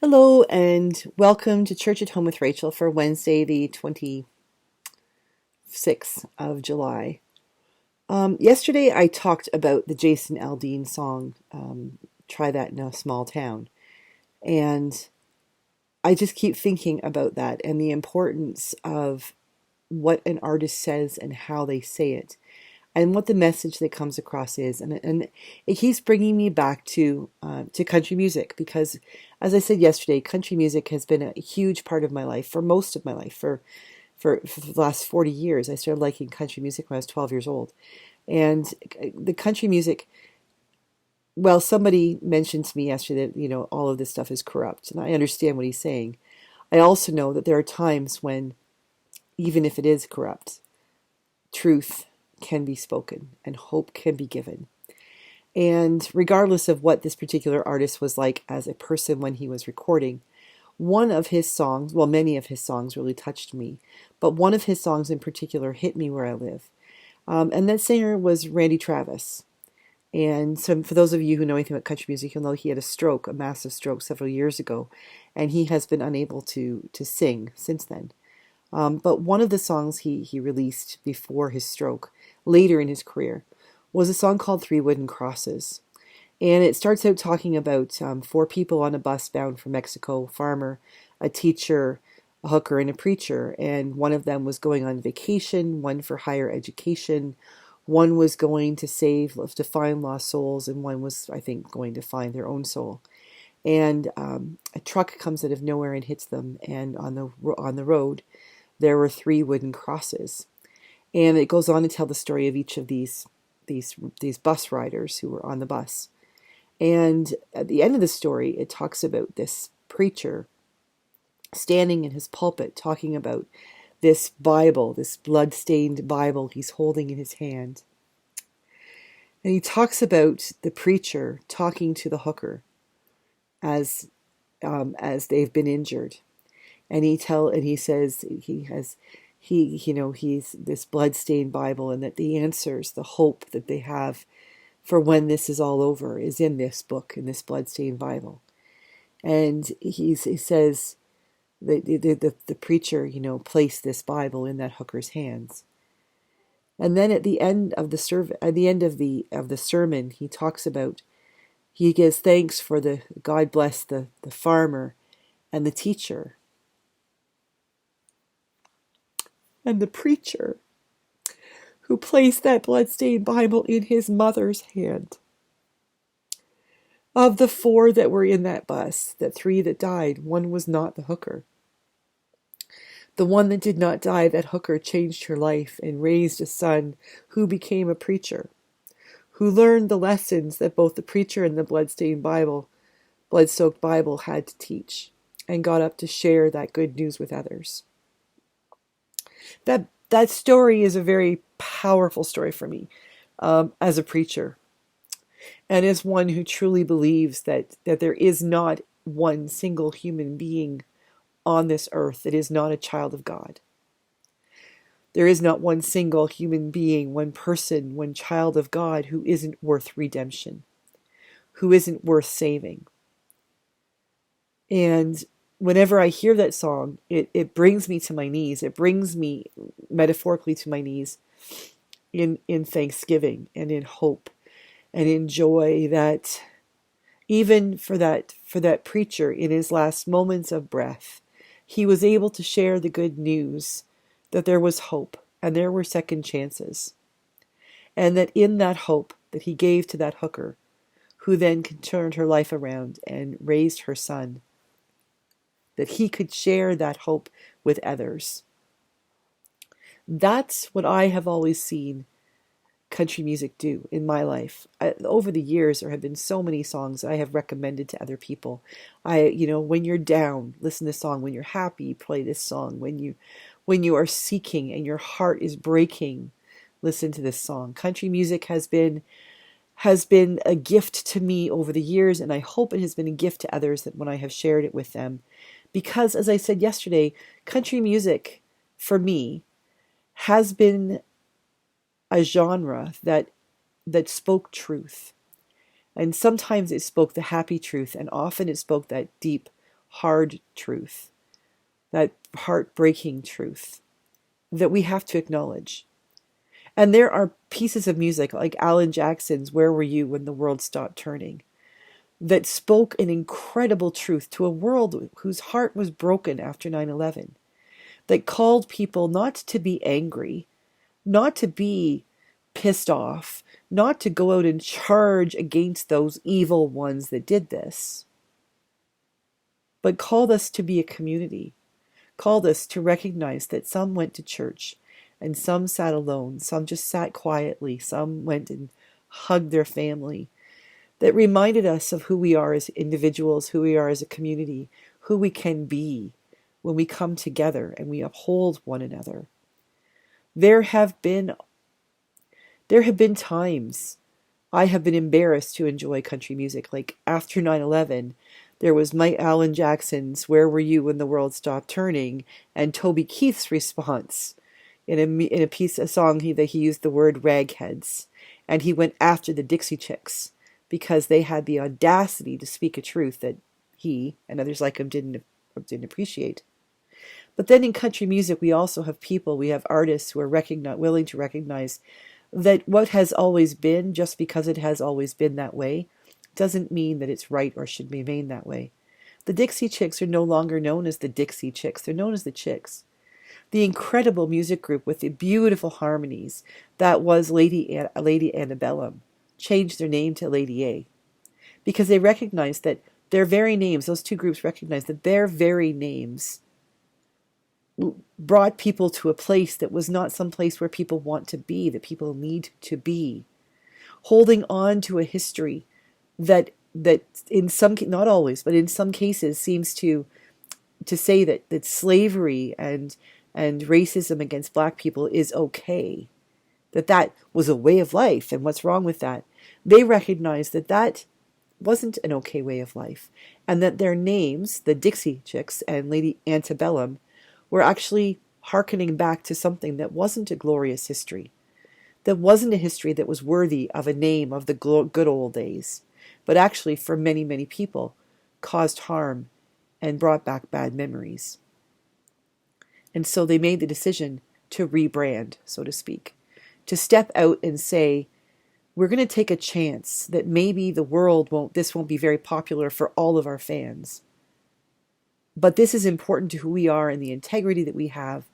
Hello and welcome to Church at Home with Rachel for Wednesday, the 26th of July. Yesterday I talked about the Jason Aldean song, Try That in a Small Town. And I just keep thinking about that and the importance of what an artist says and how they say it and what the message that comes across is. And it keeps bringing me back to country music because, as I said yesterday, country music has been a huge part of my life for most of my life. For the last 40 years, I started liking country music when I was 12 years old. And the country music, well, somebody mentioned to me yesterday that, all of this stuff is corrupt. And I understand what he's saying. I also know that there are times when, even if it is corrupt, truth can be spoken and hope can be given. And regardless of what this particular artist was like as a person when he was recording, one of his songs, well, many of his songs really touched me, but one of his songs in particular hit me where I live. And that singer was Randy Travis. And so for those of you who know anything about country music, you'll know he had a stroke, a massive stroke several years ago, and he has been unable to sing since then. But one of the songs he released before his stroke, later in his career, was a song called Three Wooden Crosses. And it starts out talking about four people on a bus bound for Mexico, a farmer, a teacher, a hooker, and a preacher. And one of them was going on vacation, one for higher education, one was going to find lost souls, and one was, I think, going to find their own soul. And a truck comes out of nowhere and hits them, and on the road, there were three wooden crosses. And it goes on to tell the story of each of these bus riders who were on the bus. And at the end of the story, it talks about this preacher standing in his pulpit talking about this Bible, this blood-stained Bible he's holding in his hand. And he talks about the preacher talking to the hooker as they've been injured. And he says he's this blood-stained Bible, and that the answers, the hope that they have for when this is all over is in this book, in this blood-stained Bible. And he says the preacher, placed this Bible in that hooker's hands. And then at the end of the sermon, he talks about, he gives thanks for God bless the farmer and the teacher and the preacher who placed that bloodstained Bible in his mother's hand. Of the four that were in that bus, the three that died, one was not the hooker. The one that did not die, that hooker, changed her life and raised a son who became a preacher, who learned the lessons that both the preacher and the blood-soaked Bible had to teach, and got up to share that good news with others. That story is a very powerful story for me as a preacher, and as one who truly believes that there is not one single human being on this earth that is not a child of God. There is not one single human being, one person, one child of God who isn't worth redemption, who isn't worth saving. And whenever I hear that song, it brings me to my knees. It brings me metaphorically to my knees in thanksgiving and in hope and in joy, that even for that preacher in his last moments of breath, he was able to share the good news that there was hope and there were second chances. And that in that hope that he gave to that hooker, who then turned her life around and raised her son, that he could share that hope with others. That's what I have always seen country music do in my life. Over the years, there have been so many songs I have recommended to other people. When you're down, listen to this song. When you're happy, play this song. When you are seeking and your heart is breaking, listen to this song. Country music has been a gift to me over the years, and I hope it has been a gift to others that when I have shared it with them. Because, as I said yesterday, country music, for me, has been a genre that spoke truth. And sometimes it spoke the happy truth, and often it spoke that deep, hard truth, that heartbreaking truth that we have to acknowledge. And there are pieces of music like Alan Jackson's Where Were You When the World Stopped Turning that spoke an incredible truth to a world whose heart was broken after 9/11, that called people not to be angry, not to be pissed off, not to go out and charge against those evil ones that did this, but called us to be a community, called us to recognize that some went to church and some sat alone, some just sat quietly, some went and hugged their family, that reminded us of who we are as individuals, who we are as a community, who we can be when we come together and we uphold one another. There have been times I have been embarrassed to enjoy country music. Like after 9/11, there was Mike Alan Jackson's Where Were You When the World Stopped Turning, and Toby Keith's response in a song that he used the word ragheads, and he went after the Dixie Chicks because they had the audacity to speak a truth that he and others like him didn't appreciate. But then in country music, we also have people, we have artists who are willing to recognize that what has always been, just because it has always been that way, doesn't mean that it's right or should remain that way. The Dixie Chicks are no longer known as the Dixie Chicks. They're known as the Chicks. The incredible music group with the beautiful harmonies that was Lady Antebellum changed their name to Lady A because they recognized that their very names, those two groups recognized that their very names brought people to a place that was not some place where people want to be, that people need to be. Holding on to a history that in some, not always, but in some cases seems to say that slavery and racism against black people is okay, that was a way of life, and what's wrong with that? They recognized that wasn't an okay way of life, and that their names, the Dixie Chicks and Lady Antebellum, were actually hearkening back to something that wasn't a glorious history, that wasn't a history that was worthy of a name of the good old days, but actually for many, many people caused harm and brought back bad memories. And so they made the decision to rebrand, so to speak, to step out and say, we're going to take a chance that maybe this won't be very popular for all of our fans. But this is important to who we are and the integrity that we have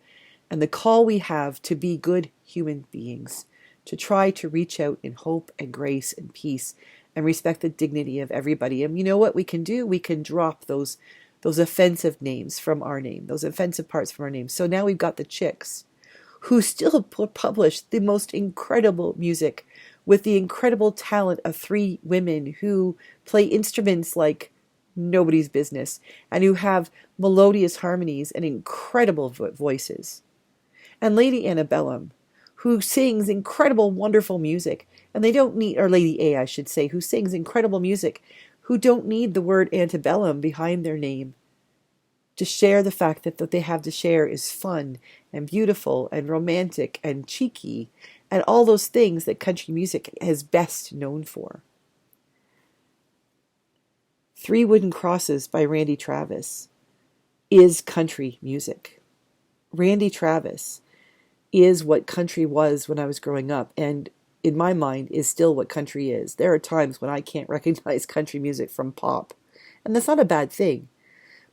and the call we have to be good human beings, to try to reach out in hope and grace and peace and respect the dignity of everybody. And you know what we can do? We can drop those offensive names from our name, those offensive parts from our name. So now we've got the Chicks, who still publish the most incredible music with the incredible talent of three women who play instruments like nobody's business and who have melodious harmonies and incredible voices. And Lady Antebellum, who sings incredible, wonderful music, and they don't need, or Lady A, I should say, who sings incredible music, who don't need the word antebellum behind their name to share the fact that what they have to share is fun and beautiful and romantic and cheeky and all those things that country music is best known for. Three Wooden Crosses by Randy Travis is country music. Randy Travis is what country was when I was growing up, and in my mind is still what country is. There are times when I can't recognize country music from pop, and that's not a bad thing.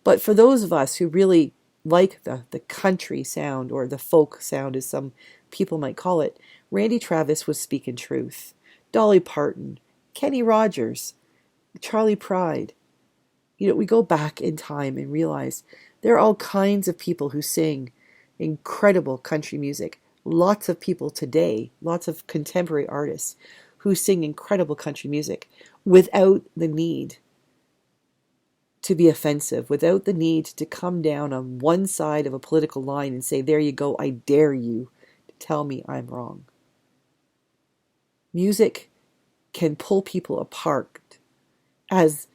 But for those of us who really like the country sound, or the folk sound as some people might call it, Randy Travis was speaking truth. Dolly Parton, Kenny Rogers, Charlie Pride. We go back in time and realize there are all kinds of people who sing incredible country music. Lots of people today, lots of contemporary artists who sing incredible country music without the need to be offensive, without the need to come down on one side of a political line and say, there you go, I dare you to tell me I'm wrong. Music can pull people apart, as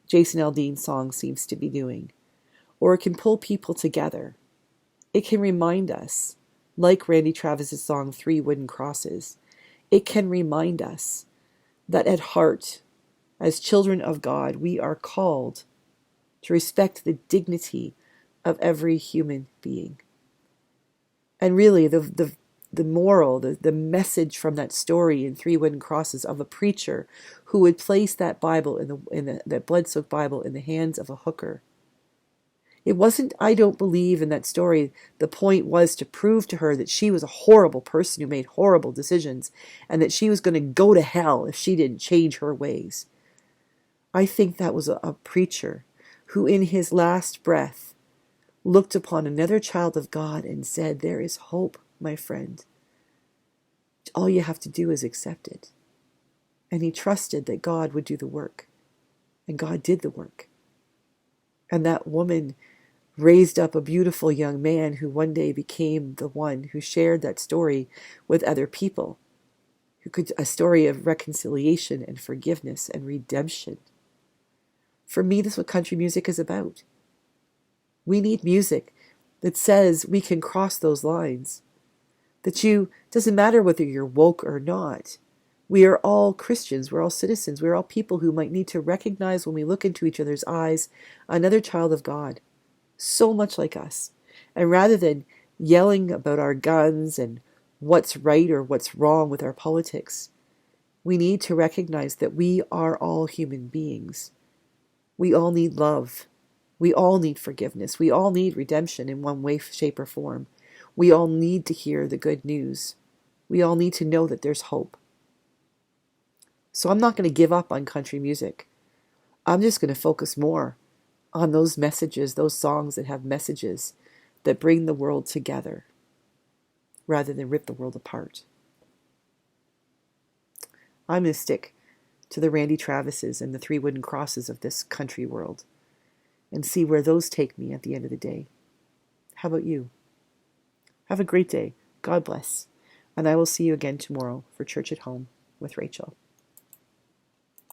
Jason Aldean's song seems to be doing, or it can pull people together. It can remind us, like Randy Travis's song, Three Wooden Crosses, it can remind us that at heart, as children of God, we are called to respect the dignity of every human being. And really, the moral, the message from that story in Three Wooden Crosses of a preacher who would place that Bible that blood-soaked Bible in the hands of a hooker. It wasn't, I don't believe in that story, the point was to prove to her that she was a horrible person who made horrible decisions and that she was going to go to hell if she didn't change her ways. I think that was a preacher who in his last breath looked upon another child of God and said, there is hope, my friend. All you have to do is accept it. And he trusted that God would do the work. And God did the work. And that woman raised up a beautiful young man who one day became the one who shared that story with other people, a story of reconciliation and forgiveness and redemption. For me, this is what country music is about. We need music that says we can cross those lines. Doesn't matter whether you're woke or not. We are all Christians. We're all citizens. We're all people who might need to recognize when we look into each other's eyes another child of God, so much like us. And rather than yelling about our guns and what's right or what's wrong with our politics, we need to recognize that we are all human beings. We all need love. We all need forgiveness. We all need redemption in one way, shape, or form. We all need to hear the good news. We all need to know that there's hope. So I'm not going to give up on country music. I'm just going to focus more on those messages, those songs that have messages that bring the world together rather than rip the world apart. I'm going to stick to the Randy Travises and the Three Wooden Crosses of this country world and see where those take me at the end of the day. How about you? Have a great day. God bless. And I will see you again tomorrow for Church at Home with Rachel.